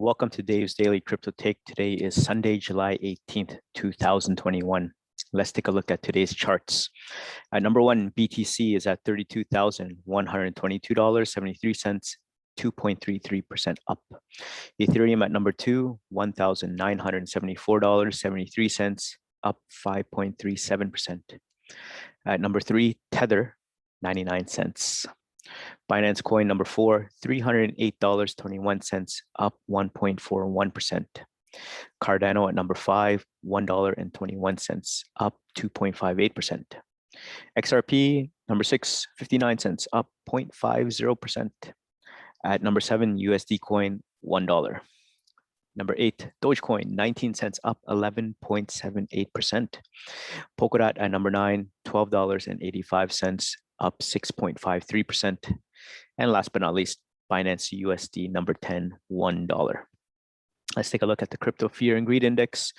Welcome to Dave's Daily Crypto Take. Today is Sunday, July 18th, 2021. Let's take a look at today's charts. At number one, BTC is at $32,122.73, 2.33% up. Ethereum at number two, $1,974.73, up 5.37%. At number three, Tether, 99 cents. Binance Coin number four, $308.21, up 1.41%. Cardano at number five, $1.21, up 2.58%. XRP number six, 59 cents, up 0.50%. At number seven, USD Coin, $1. Number eight, Dogecoin, 19 cents, up 11.78%. Polkadot at number nine, $12.85, up 6.53%. And last but not least, Binance USD number 10, $1. Let's take a look at the crypto fear and greed index.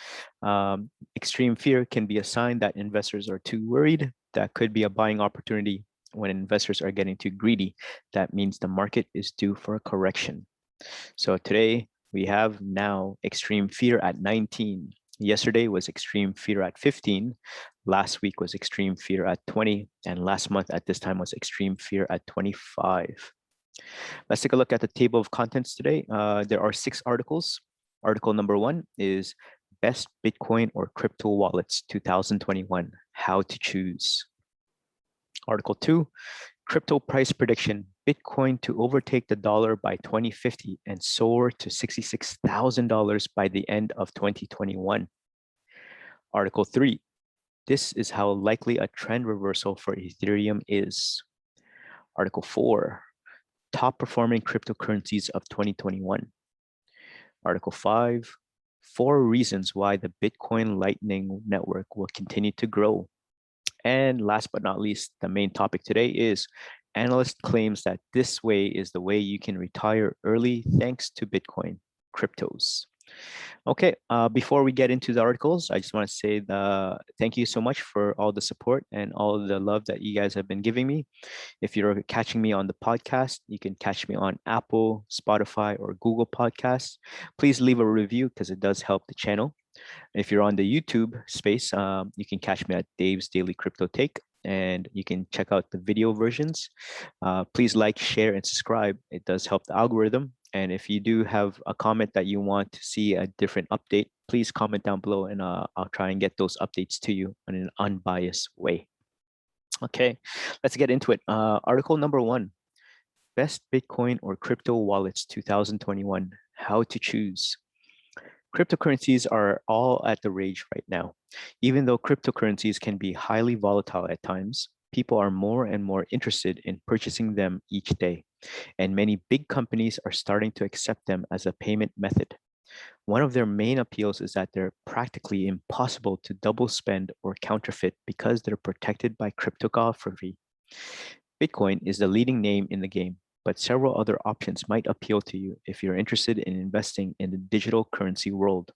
Extreme fear can be a sign that investors are too worried. That could be a buying opportunity. When investors are getting too greedy, that means the market is due for a correction. So today we have now extreme fear at 19. Yesterday was extreme fear at 15. Last week was extreme fear at 20. And last month at this time was extreme fear at 25. Let's take a look at the table of contents today. There are 6 articles. Article number 1 is Best Bitcoin or Crypto Wallets 2021, How to Choose. Article 2, Crypto Price Prediction, Bitcoin to overtake the dollar by 2050 and soar to $66,000 by the end of 2021. Article 3, this is how likely a trend reversal for Ethereum is. Article 4, top performing cryptocurrencies of 2021. Article 5, 4 reasons why the Bitcoin Lightning Network will continue to grow. And last but not least, the main topic today is Analyst claims that this way is the way you can retire early thanks to Bitcoin cryptos. Okay, before we get into the articles, I just want to say thank you so much for all the support and all the love that you guys have been giving me. If you're catching me on the podcast, you can catch me on Apple, Spotify, or Google Podcasts. Please leave a review because it does help the channel. If you're on the YouTube space, you can catch me at Dave's Daily Crypto Take, and you can check out the video versions. Please like, share, and subscribe. It does help the algorithm. And if you do have a comment that you want to see a different update, please comment down below, and I'll try and get those updates to you in an unbiased way. Okay, let's get into it. Article number 1, Best Bitcoin or Crypto Wallets 2021, How to Choose. Cryptocurrencies are all at the rage right now. Even though cryptocurrencies can be highly volatile at times, people are more and more interested in purchasing them each day, and many big companies are starting to accept them as a payment method. One of their main appeals is that they're practically impossible to double spend or counterfeit because they're protected by cryptography. Bitcoin is the leading name in the game, but several other options might appeal to you if you're interested in investing in the digital currency world.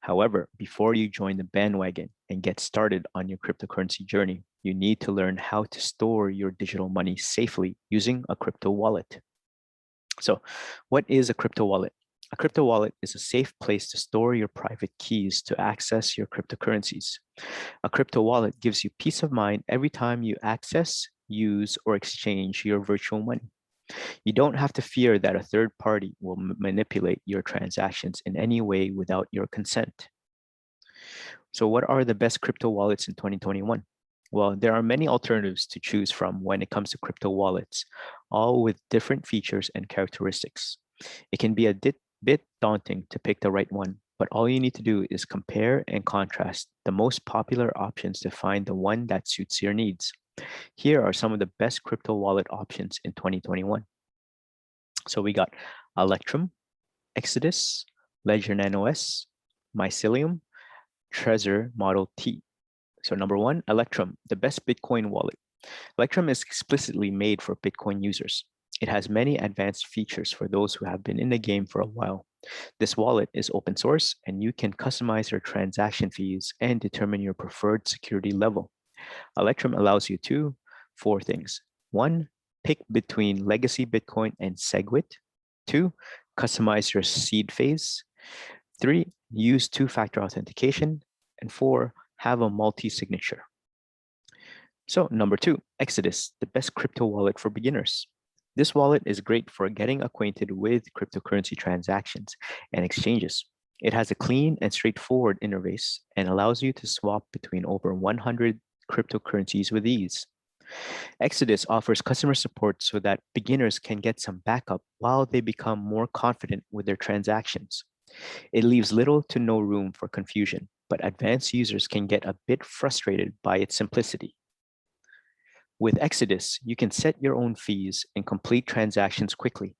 However, before you join the bandwagon and get started on your cryptocurrency journey, you need to learn how to store your digital money safely using a crypto wallet. So, what is a crypto wallet? A crypto wallet is a safe place to store your private keys to access your cryptocurrencies. A crypto wallet gives you peace of mind every time you access, use, or exchange your virtual money. You don't have to fear that a third party will manipulate your transactions in any way without your consent. So what are the best crypto wallets in 2021? Well, there are many alternatives to choose from when it comes to crypto wallets, all with different features and characteristics. It can be a bit daunting to pick the right one, but all you need to do is compare and contrast the most popular options to find the one that suits your needs. Here are some of the best crypto wallet options in 2021. So we got Electrum, Exodus, Ledger Nano S, Mycelium, Trezor Model T. So number 1, Electrum, the best Bitcoin wallet. Electrum is explicitly made for Bitcoin users. It has many advanced features for those who have been in the game for a while. This wallet is open source, and you can customize your transaction fees and determine your preferred security level. Electrum allows you to 4 things. 1, pick between legacy Bitcoin and SegWit. 2, customize your seed phase. 3, use two-factor authentication. And 4, have a multi-signature. So number 2, Exodus, the best crypto wallet for beginners. This wallet is great for getting acquainted with cryptocurrency transactions and exchanges. It has a clean and straightforward interface and allows you to swap between over 100 cryptocurrencies with ease. Exodus offers customer support so that beginners can get some backup while they become more confident with their transactions. It leaves little to no room for confusion, but advanced users can get a bit frustrated by its simplicity. With Exodus, you can set your own fees and complete transactions quickly.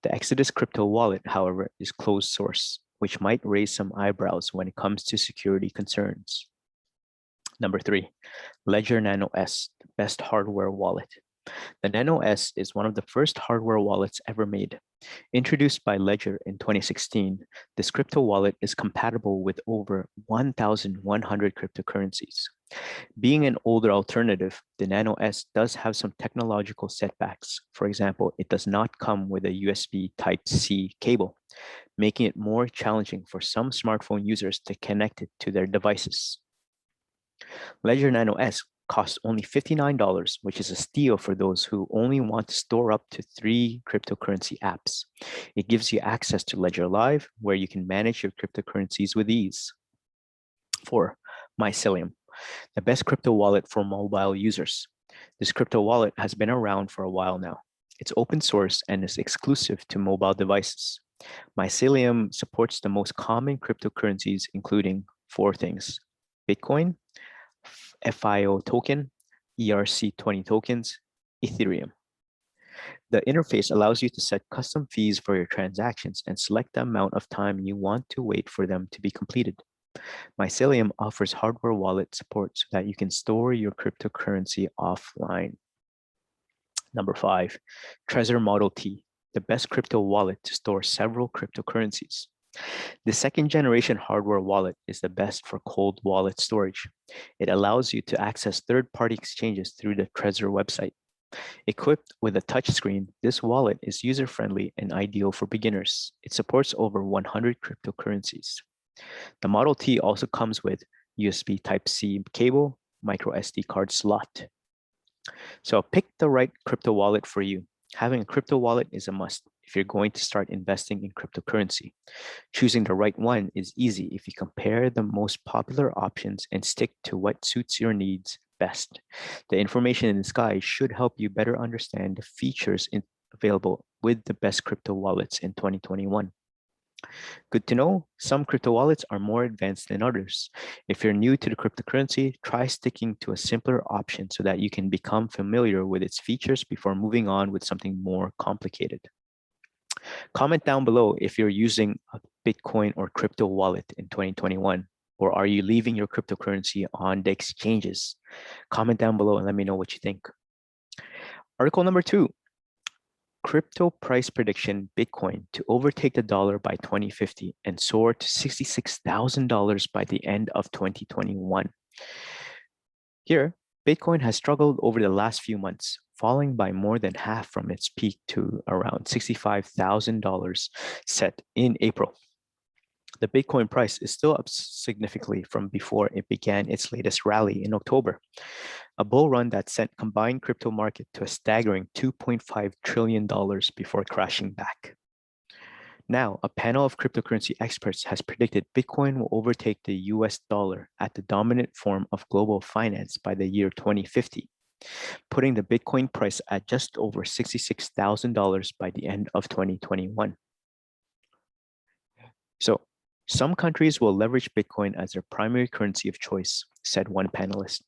The Exodus crypto wallet, however, is closed source, which might raise some eyebrows when it comes to security concerns. Number 3, Ledger Nano S, the best hardware wallet. The Nano S is one of the first hardware wallets ever made. Introduced by Ledger in 2016, this crypto wallet is compatible with over 1,100 cryptocurrencies. Being an older alternative, the Nano S does have some technological setbacks. For example, it does not come with a USB Type-C cable, making it more challenging for some smartphone users to connect it to their devices. Ledger Nano S costs only $59, which is a steal for those who only want to store up to 3 cryptocurrency apps. It gives you access to Ledger Live, where you can manage your cryptocurrencies with ease. 4, Mycelium, the best crypto wallet for mobile users. This crypto wallet has been around for a while now. It's open source and is exclusive to mobile devices. Mycelium supports the most common cryptocurrencies, including 4 things: Bitcoin, FIO token, ERC20 tokens, Ethereum. The interface allows you to set custom fees for your transactions and select the amount of time you want to wait for them to be completed. Mycelium offers hardware wallet support so that you can store your cryptocurrency offline. Number 5, Trezor Model T, the best crypto wallet to store several cryptocurrencies. The second generation hardware wallet is the best for cold wallet storage. It allows you to access third-party exchanges through the Trezor website. Equipped with a touchscreen, this wallet is user-friendly and ideal for beginners. It supports over 100 cryptocurrencies. The Model T also comes with USB Type-C cable, micro SD card slot. So pick the right crypto wallet for you. Having a crypto wallet is a must if you're going to start investing in cryptocurrency. Choosing the right one is easy if you compare the most popular options and stick to what suits your needs best. The information in this guide should help you better understand the features available with the best crypto wallets in 2021. Good to know, some crypto wallets are more advanced than others. If you're new to the cryptocurrency, try sticking to a simpler option so that you can become familiar with its features before moving on with something more complicated. Comment down below if you're using a Bitcoin or crypto wallet in 2021, or are you leaving your cryptocurrency on the exchanges? Comment down below and let me know what you think. Article number 2. Crypto price prediction: Bitcoin to overtake the dollar by 2050 and soar to $66,000 by the end of 2021. Here, Bitcoin has struggled over the last few months, falling by more than half from its peak to around $65,000 set in April. The Bitcoin price is still up significantly from before it began its latest rally in October, a bull run that sent combined crypto market to a staggering $2.5 trillion before crashing back. Now, a panel of cryptocurrency experts has predicted Bitcoin will overtake the US dollar as the dominant form of global finance by the year 2050, putting the Bitcoin price at just over $66,000 by the end of 2021. So, some countries will leverage Bitcoin as their primary currency of choice, said one panelist.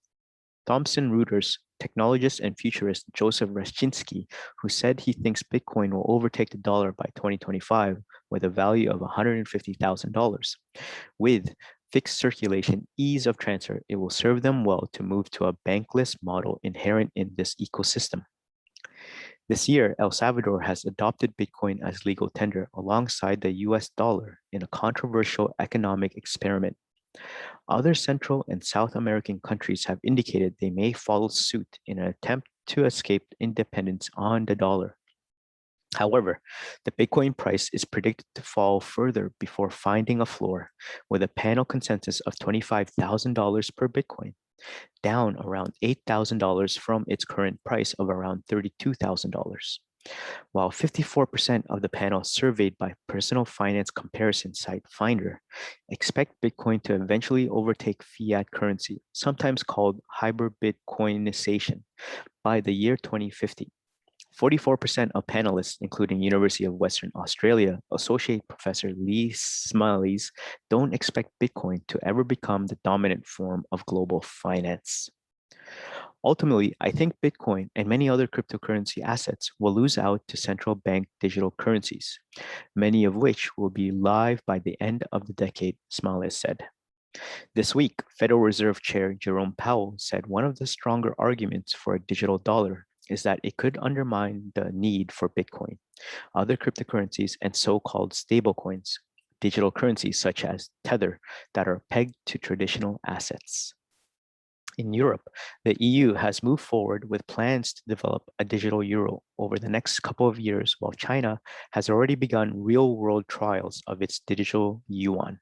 Thomson Reuters technologist and futurist Joseph Rashchinsky, who said he thinks Bitcoin will overtake the dollar by 2025 with a value of $150,000. With fixed circulation, ease of transfer, it will serve them well to move to a bankless model inherent in this ecosystem. This year, El Salvador has adopted Bitcoin as legal tender alongside the US dollar in a controversial economic experiment. Other Central and South American countries have indicated they may follow suit in an attempt to escape independence on the dollar. However, the Bitcoin price is predicted to fall further before finding a floor, with a panel consensus of $25,000 per Bitcoin, down around $8,000 from its current price of around $32,000. While 54% of the panel surveyed by personal finance comparison site Finder expect Bitcoin to eventually overtake fiat currency, sometimes called hybrid Bitcoinization, by the year 2050. 44% of panelists, including University of Western Australia Associate Professor Lee Smiles, don't expect Bitcoin to ever become the dominant form of global finance. Ultimately, I think Bitcoin and many other cryptocurrency assets will lose out to central bank digital currencies, many of which will be live by the end of the decade, Smiles said. This week, Federal Reserve Chair Jerome Powell said one of the stronger arguments for a digital dollar is that it could undermine the need for Bitcoin, other cryptocurrencies, and so-called stablecoins, digital currencies such as Tether that are pegged to traditional assets. In Europe, the EU has moved forward with plans to develop a digital euro over the next couple of years, while China has already begun real-world trials of its digital yuan.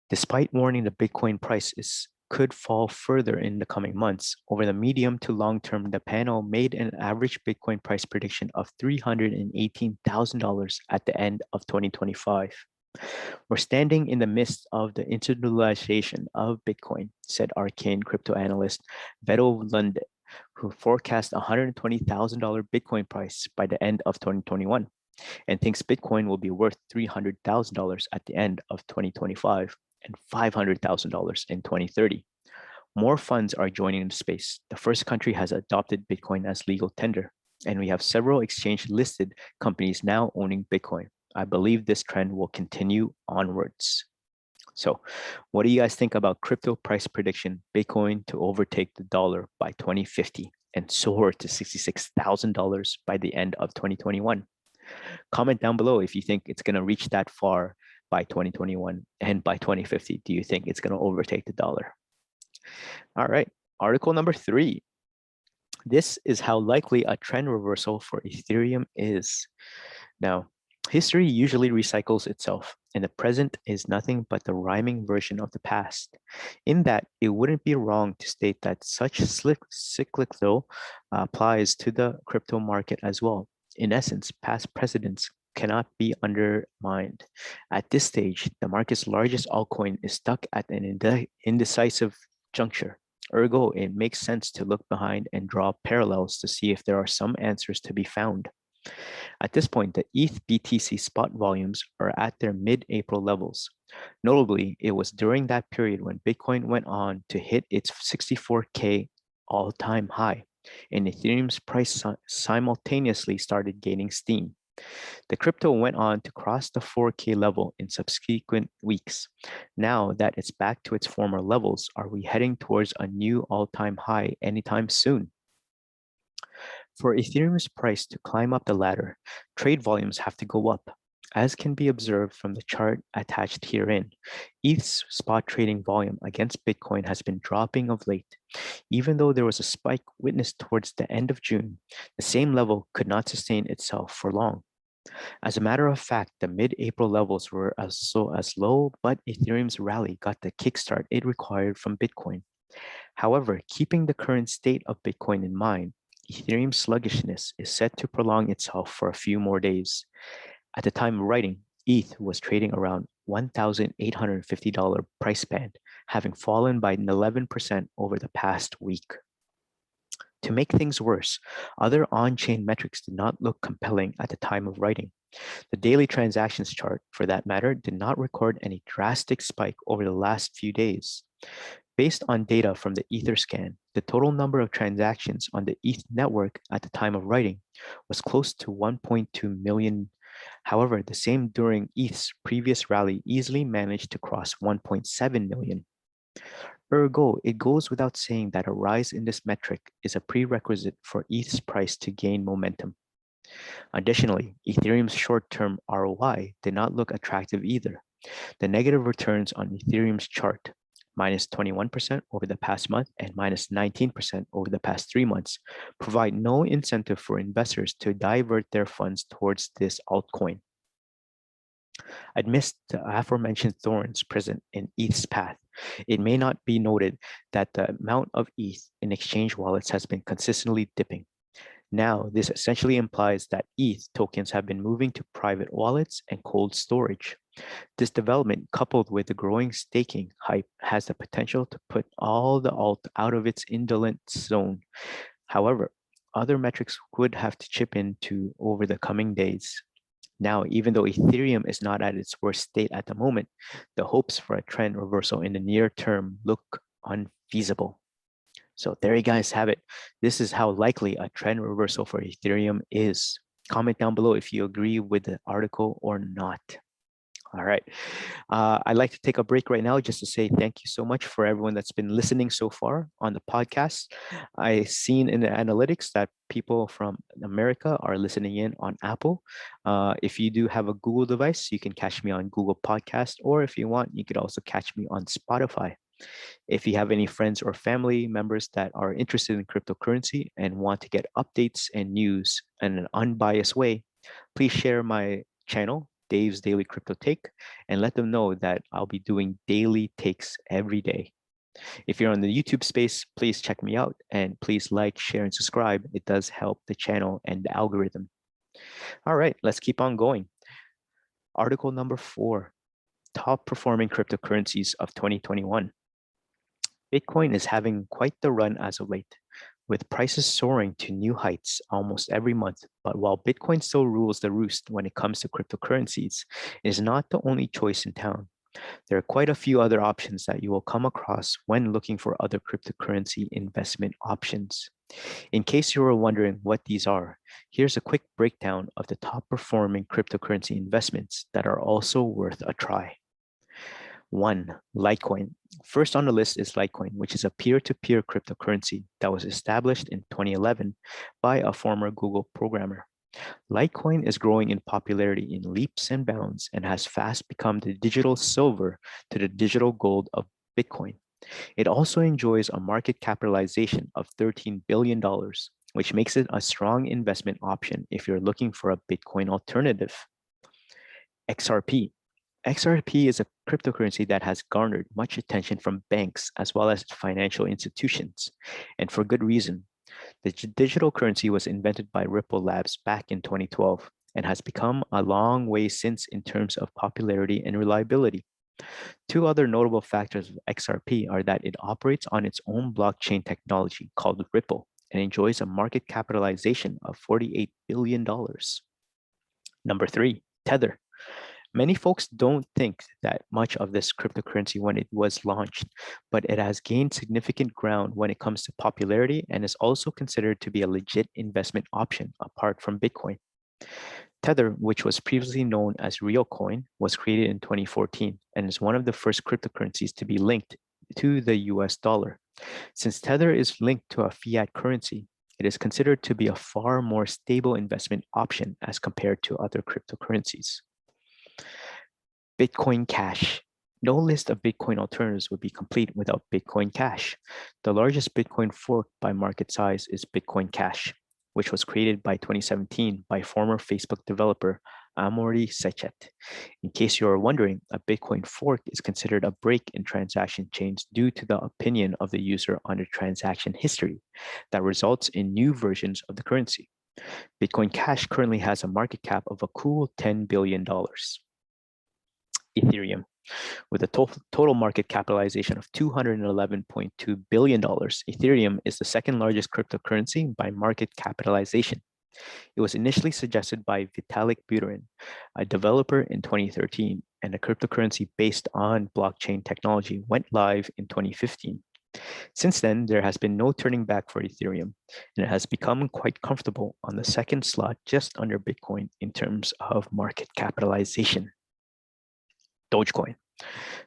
Despite warning the Bitcoin prices could fall further in the coming months, over the medium to long term, the panel made an average Bitcoin price prediction of $318,000 at the end of 2025. We're standing in the midst of the institutionalization of Bitcoin, said arcane crypto analyst Vedo Lunde, who forecast $120,000 Bitcoin price by the end of 2021 and thinks Bitcoin will be worth $300,000 at the end of 2025 and $500,000 in 2030. More funds are joining the space. The first country has adopted Bitcoin as legal tender, and we have several exchange-listed companies now owning Bitcoin. I believe this trend will continue onwards. So, what do you guys think about crypto price prediction, Bitcoin to overtake the dollar by 2050 and soar to $66,000 by the end of 2021? Comment down below if you think it's going to reach that far by 2021 and by 2050. Do you think it's going to overtake the dollar? All right, article number 3. This is how likely a trend reversal for Ethereum is. Now, history usually recycles itself, and the present is nothing but the rhyming version of the past. In that, it wouldn't be wrong to state that such cyclical applies to the crypto market as well. In essence, past precedents cannot be undermined. At this stage, the market's largest altcoin is stuck at an indecisive juncture. Ergo, it makes sense to look behind and draw parallels to see if there are some answers to be found. At this point, the ETH BTC spot volumes are at their mid-April levels. Notably, it was during that period when Bitcoin went on to hit its 64K all-time high, and Ethereum's price simultaneously started gaining steam. The crypto went on to cross the 4K level in subsequent weeks. Now that it's back to its former levels, are we heading towards a new all-time high anytime soon? For Ethereum's price to climb up the ladder, trade volumes have to go up. As can be observed from the chart attached herein, ETH's spot trading volume against Bitcoin has been dropping of late. Even though there was a spike witnessed towards the end of June, the same level could not sustain itself for long. As a matter of fact, the mid-April levels were as low, but Ethereum's rally got the kickstart it required from Bitcoin. However, keeping the current state of Bitcoin in mind, Ethereum's sluggishness is set to prolong itself for a few more days. At the time of writing, ETH was trading around $1,850 price band, having fallen by 11% over the past week. To make things worse, other on-chain metrics did not look compelling at the time of writing. The daily transactions chart, for that matter, did not record any drastic spike over the last few days. Based on data from the Etherscan, the total number of transactions on the ETH network at the time of writing was close to 1.2 million. However, the same during ETH's previous rally easily managed to cross 1.7 million. Ergo, it goes without saying that a rise in this metric is a prerequisite for ETH's price to gain momentum. Additionally, Ethereum's short-term ROI did not look attractive either. The negative returns on Ethereum's chart, minus 21% over the past month and minus 19% over the past 3 months, provide no incentive for investors to divert their funds towards this altcoin. Amidst the aforementioned thorns present in ETH's path, it may not be noted that the amount of ETH in exchange wallets has been consistently dipping. Now, this essentially implies that ETH tokens have been moving to private wallets and cold storage. This development, coupled with the growing staking hype, has the potential to put all the alt out of its indolent zone. However, other metrics would have to chip into over the coming days. Now, even though Ethereum is not at its worst state at the moment, the hopes for a trend reversal in the near term look unfeasible. So there you guys have it. This is how likely a trend reversal for Ethereum is. Comment down below if you agree with the article or not. All right. I'd like to take a break right now just to say thank you so much for everyone that's been listening so far on the podcast. I've seen in the analytics that people from America are listening in on Apple. If you do have a Google device, you can catch me on Google Podcast, or if you want, you could also catch me on Spotify. If you have any friends or family members that are interested in cryptocurrency and want to get updates and news in an unbiased way, please share my channel, Dave's Daily Crypto Take, and let them know that I'll be doing daily takes every day. If you're on the YouTube space, please check me out and please like, share, and subscribe. It does help the channel and the algorithm. All right, let's keep on going. Article number 4, top performing cryptocurrencies of 2021. Bitcoin is having quite the run as of late, with prices soaring to new heights almost every month. But while Bitcoin still rules the roost when it comes to cryptocurrencies, it is not the only choice in town. There are quite a few other options that you will come across when looking for other cryptocurrency investment options. In case you were wondering what these are, here's a quick breakdown of the top performing cryptocurrency investments that are also worth a try. 1. Litecoin. First on the list is Litecoin, which is a peer-to-peer cryptocurrency that was established in 2011 by a former Google programmer. Litecoin is growing in popularity in leaps and bounds and has fast become the digital silver to the digital gold of Bitcoin. It also enjoys a market capitalization of $13 billion, which makes it a strong investment option if you're looking for a Bitcoin alternative. XRP. XRP is a cryptocurrency that has garnered much attention from banks as well as financial institutions, and for good reason. The digital currency was invented by Ripple Labs back in 2012 and has become a long way since in terms of popularity and reliability. Two other notable factors of XRP are that it operates on its own blockchain technology called Ripple and enjoys a market capitalization of $48 billion. Number 3, Tether. Many folks don't think that much of this cryptocurrency when it was launched, but it has gained significant ground when it comes to popularity and is also considered to be a legit investment option apart from Bitcoin. Tether, which was previously known as Realcoin, was created in 2014 and is one of the first cryptocurrencies to be linked to the US dollar. Since Tether is linked to a fiat currency, it is considered to be a far more stable investment option as compared to other cryptocurrencies. Bitcoin Cash. No list of Bitcoin alternatives would be complete without Bitcoin Cash. The largest Bitcoin fork by market size is Bitcoin Cash, which was created by 2017 by former Facebook developer Amory Sechet. In case you are wondering, a Bitcoin fork is considered a break in transaction chains due to the opinion of the user on the transaction history that results in new versions of the currency. Bitcoin Cash currently has a market cap of a cool $10 billion. Ethereum. With a total market capitalization of $211.2 billion, Ethereum is the second largest cryptocurrency by market capitalization. It was initially suggested by Vitalik Buterin, a developer in 2013, and a cryptocurrency based on blockchain technology went live in 2015. Since then, there has been no turning back for Ethereum, and it has become quite comfortable on the second slot just under Bitcoin in terms of market capitalization. Dogecoin.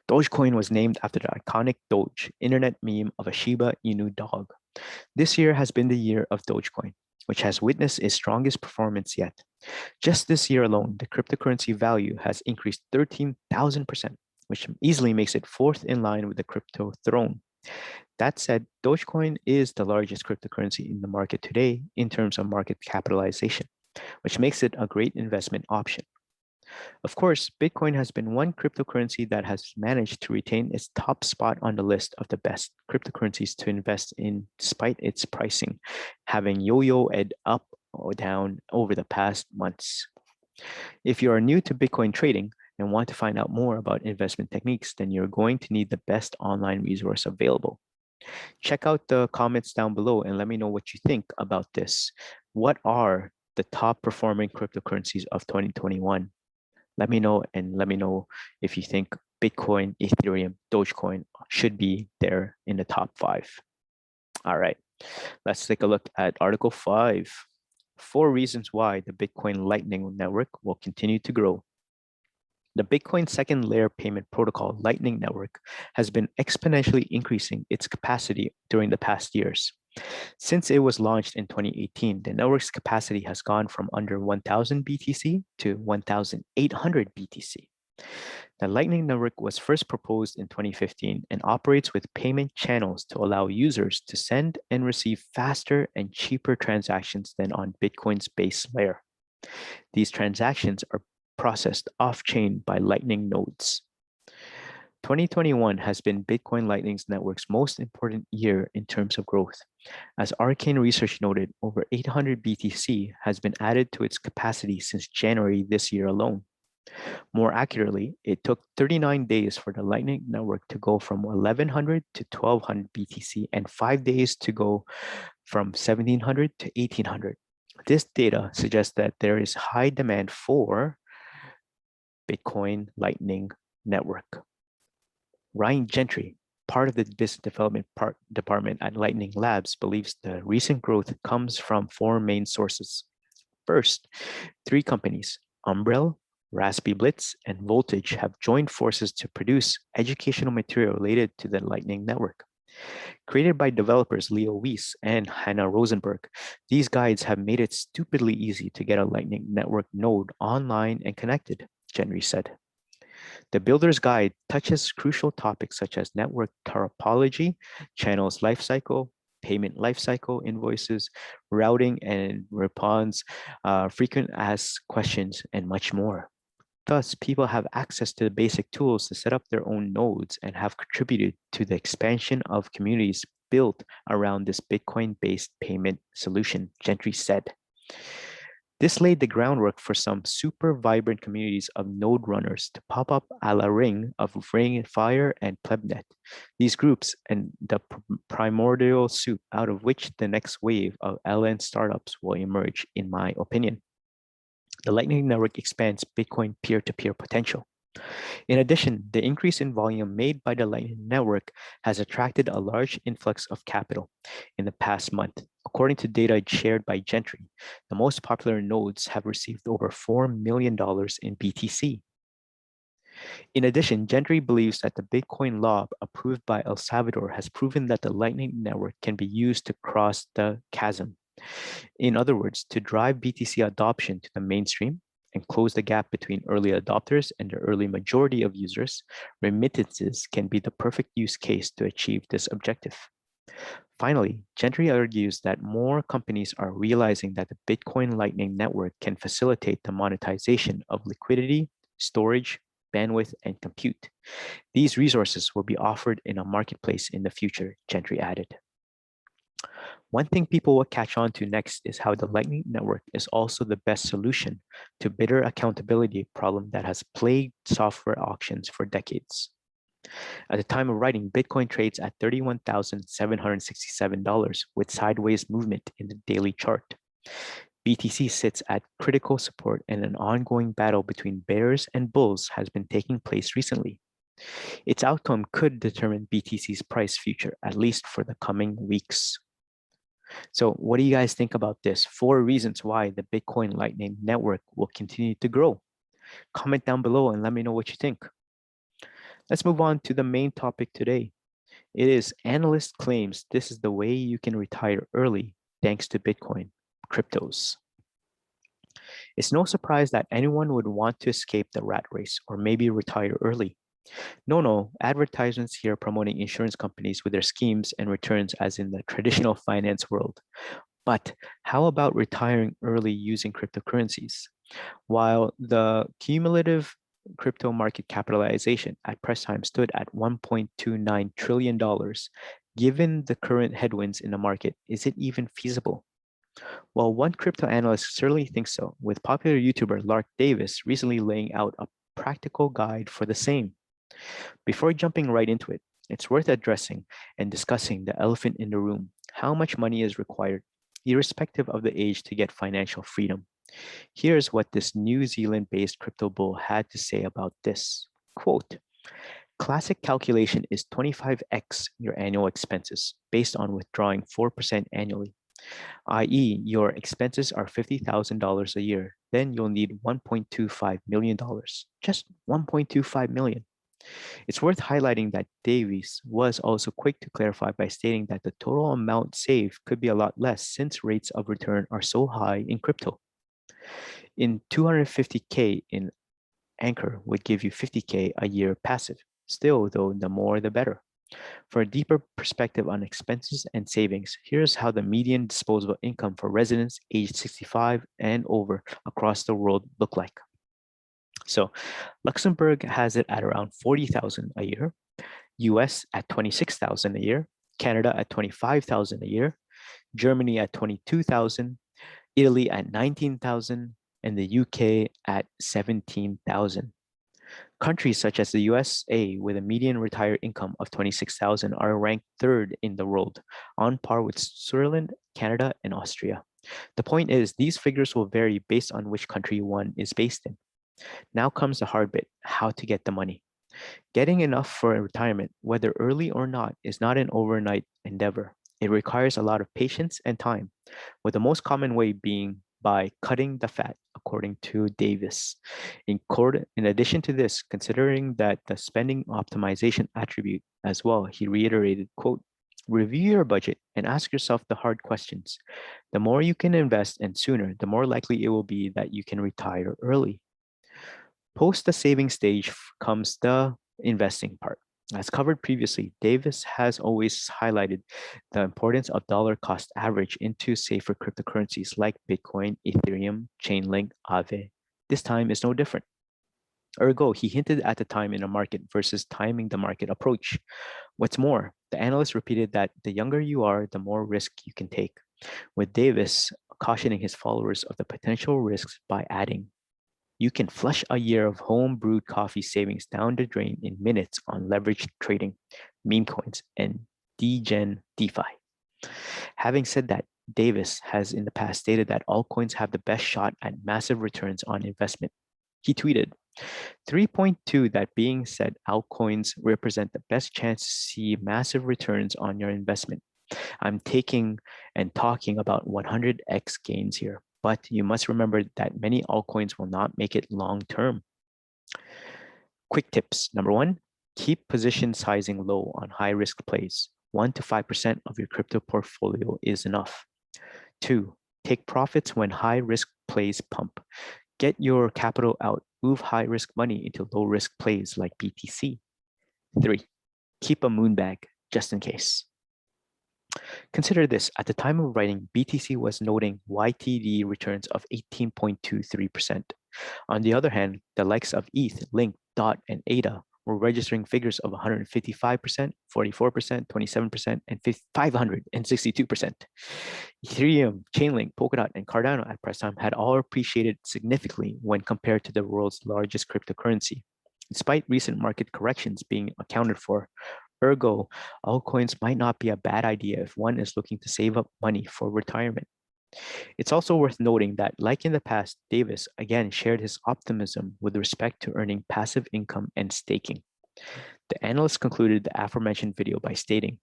Dogecoin was named after the iconic Doge internet meme of a Shiba Inu dog. This year has been the year of Dogecoin, which has witnessed its strongest performance yet. Just this year alone, the cryptocurrency value has increased 13,000%, which easily makes it fourth in line with the crypto throne. That said, Dogecoin is the largest cryptocurrency in the market today in terms of market capitalization, which makes it a great investment option. Of course, Bitcoin has been one cryptocurrency that has managed to retain its top spot on the list of the best cryptocurrencies to invest in despite its pricing, having yo-yoed up or down over the past months. If you are new to Bitcoin trading and want to find out more about investment techniques, then you're going to need the best online resource available. Check out the comments down below and let me know what you think about this. What are the top performing cryptocurrencies of 2021? Let me know, and let me know if you think Bitcoin, Ethereum, Dogecoin should be there in the top 5. All right, let's take a look at Article 5. 4 reasons why the Bitcoin Lightning Network will continue to grow. The Bitcoin second layer payment protocol Lightning Network has been exponentially increasing its capacity during the past years. Since it was launched in 2018, the network's capacity has gone from under 1,000 BTC to 1,800 BTC. The Lightning Network was first proposed in 2015 and operates with payment channels to allow users to send and receive faster and cheaper transactions than on Bitcoin's base layer. These transactions are processed off-chain by Lightning nodes. 2021 has been Bitcoin Lightning Network's most important year in terms of growth. As Arcane Research noted, over 800 BTC has been added to its capacity since January this year alone. More accurately, it took 39 days for the Lightning Network to go from 1,100 to 1,200 BTC and 5 days to go from 1,700 to 1,800. This data suggests that there is high demand for Bitcoin Lightning Network. Ryan Gentry, part of the business development department at Lightning Labs, believes the recent growth comes from 4 main sources. First, 3 companies, Umbrel, Raspberry Blitz, and Voltage, have joined forces to produce educational material related to the Lightning Network. Created by developers Leo Weiss and Hannah Rosenberg, these guides have made it stupidly easy to get a Lightning Network node online and connected, Gentry said. The Builder's Guide touches crucial topics such as network topology, channels lifecycle, payment lifecycle, invoices, routing and response, frequent asked questions, and much more. Thus, people have access to the basic tools to set up their own nodes and have contributed to the expansion of communities built around this Bitcoin-based payment solution, Gentry said. This laid the groundwork for some super vibrant communities of node runners to pop up a la Ring of Ring Fire and Plebnet. These groups and the primordial soup out of which the next wave of LN startups will emerge, in my opinion. The Lightning Network expands Bitcoin peer-to-peer potential. In addition, the increase in volume made by the Lightning Network has attracted a large influx of capital in the past month. According to data shared by Gentry, the most popular nodes have received over $4 million in BTC. In addition, Gentry believes that the Bitcoin law approved by El Salvador has proven that the Lightning Network can be used to cross the chasm. In other words, to drive BTC adoption to the mainstream and close the gap between early adopters and the early majority of users, remittances can be the perfect use case to achieve this objective. Finally, Gentry argues that more companies are realizing that the Bitcoin Lightning Network can facilitate the monetization of liquidity, storage, bandwidth, and compute. These resources will be offered in a marketplace in the future, Gentry added. One thing people will catch on to next is how the Lightning Network is also the best solution to bidder accountability problem that has plagued software auctions for decades. At the time of writing, Bitcoin trades at $31,767 with sideways movement in the daily chart. BTC sits at critical support, and an ongoing battle between bears and bulls has been taking place recently. Its outcome could determine BTC's price future, at least for the coming weeks. So what do you guys think about this? 4 reasons why the Bitcoin Lightning Network will continue to grow. Comment down below and let me know what you think. Let's move on to the main topic today. It is Analyst claims this is the way you can retire early thanks to Bitcoin, cryptos. It's no surprise that anyone would want to escape the rat race or maybe retire early. No, advertisements here promoting insurance companies with their schemes and returns as in the traditional finance world. But how about retiring early using cryptocurrencies? While the cumulative crypto market capitalization at press time stood at $1.29 trillion, given the current headwinds in the market, is it even feasible? Well, one crypto analyst certainly thinks so, with popular YouTuber Lark Davis recently laying out a practical guide for the same. Before jumping right into it, it's worth addressing and discussing the elephant in the room: how much money is required, irrespective of the age, to get financial freedom. Here's what this New Zealand-based crypto bull had to say about this. Quote, classic calculation is 25x your annual expenses based on withdrawing 4% annually, i.e., your expenses are $50,000 a year. Then you'll need $1.25 million. Just $1.25 million. It's worth highlighting that Davies was also quick to clarify by stating that the total amount saved could be a lot less since rates of return are so high in crypto. In 250K in Anchor would give you 50K a year passive. Still, though, the more the better. For a deeper perspective on expenses and savings, here's how the median disposable income for residents aged 65 and over across the world look like. So Luxembourg has it at around 40,000 a year, US at 26,000 a year, Canada at 25,000 a year, Germany at 22,000, Italy at 19,000, and the UK at 17,000. Countries such as the USA, with a median retired income of 26,000, are ranked third in the world, on par with Switzerland, Canada, and Austria. The point is, these figures will vary based on which country one is based in. Now comes the hard bit: how to get the money. Getting enough for a retirement, whether early or not, is not an overnight endeavor. It requires a lot of patience and time, with the most common way being by cutting the fat, according to Davis. In addition to this, considering that the spending optimization attribute as well, he reiterated, quote, review your budget and ask yourself the hard questions. The more you can invest and sooner, the more likely it will be that you can retire early. Post the saving stage comes the investing part. As covered previously, Davis has always highlighted the importance of dollar cost average into safer cryptocurrencies like Bitcoin, Ethereum, Chainlink, Aave. This time is no different. Ergo, he hinted at the time in a market versus timing the market approach. What's more, the analyst repeated that the younger you are, the more risk you can take, with Davis cautioning his followers of the potential risks by adding, you can flush a year of home brewed coffee savings down the drain in minutes on leveraged trading, meme coins, and degen DeFi. Having said that, Davis has in the past stated that altcoins have the best shot at massive returns on investment. He tweeted, 3.2, that being said, altcoins represent the best chance to see massive returns on your investment. I'm taking and talking about 100x gains here, but you must remember that many altcoins will not make it long term. Quick tips. Number one, keep position sizing low on high risk plays. 1 to 5% of your crypto portfolio is enough. Two, take profits when high risk plays pump. Get your capital out. Move high risk money into low risk plays like BTC. Three, keep a moon bag just in case. Consider this: at the time of writing, BTC was noting YTD returns of 18.23%. On the other hand, the likes of ETH, Link, DOT, and ADA were registering figures of 155%, 44%, 27%, and 562%. Ethereum, Chainlink, Polkadot, and Cardano at press time had all appreciated significantly when compared to the world's largest cryptocurrency. Despite recent market corrections being accounted for, ergo, altcoins might not be a bad idea if one is looking to save up money for retirement. It's also worth noting that, like in the past, Davis again shared his optimism with respect to earning passive income and staking. The analyst concluded the aforementioned video by stating,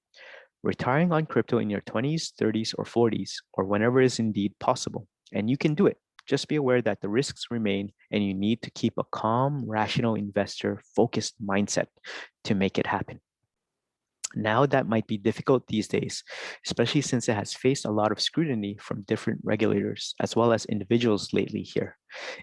retiring on crypto in your 20s, 30s, or 40s, or whenever is indeed possible, and you can do it. Just be aware that the risks remain and you need to keep a calm, rational investor focused mindset to make it happen. Now that might be difficult these days, especially since it has faced a lot of scrutiny from different regulators as well as individuals lately here.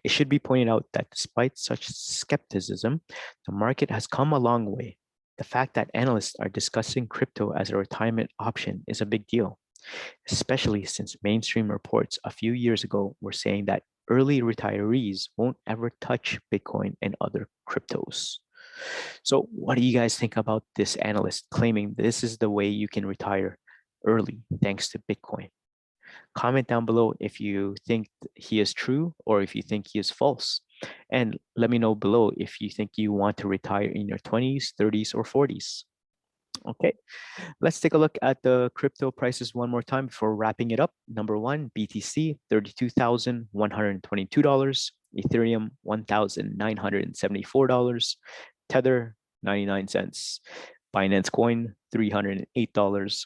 It should be pointed out that despite such skepticism, the market has come a long way. The fact that analysts are discussing crypto as a retirement option is a big deal, especially since mainstream reports a few years ago were saying that early retirees won't ever touch Bitcoin and other cryptos. So, what do you guys think about this analyst claiming this is the way you can retire early thanks to Bitcoin? Comment down below if you think he is true or if you think he is false. And let me know below if you think you want to retire in your 20s, 30s, or 40s. Okay, let's take a look at the crypto prices one more time before wrapping it up. Number one, BTC, $32,122. Ethereum, $1,974. Tether, 99 cents. Binance Coin, $308.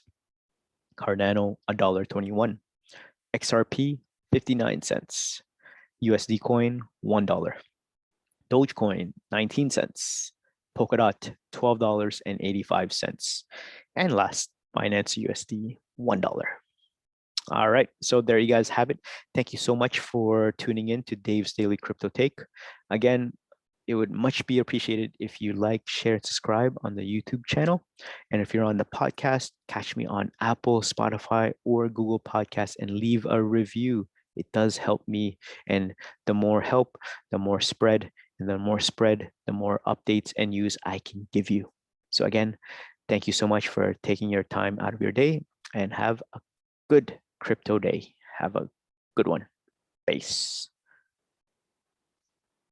Cardano, $1.21. XRP, 59 cents. USD Coin, $1. Dogecoin, 19 cents. Polkadot, $12.85. And last, Binance USD, $1. All right, so there you guys have it. Thank you so much for tuning in to Dave's Daily Crypto Take. Again, it would much be appreciated if you like, share, and subscribe on the YouTube channel. And if you're on the podcast, catch me on Apple, Spotify, or Google Podcasts and leave a review. It does help me. And the more help, the more spread. And the more spread, the more updates and news I can give you. So again, thank you so much for taking your time out of your day and have a good crypto day. Have a good one. Peace.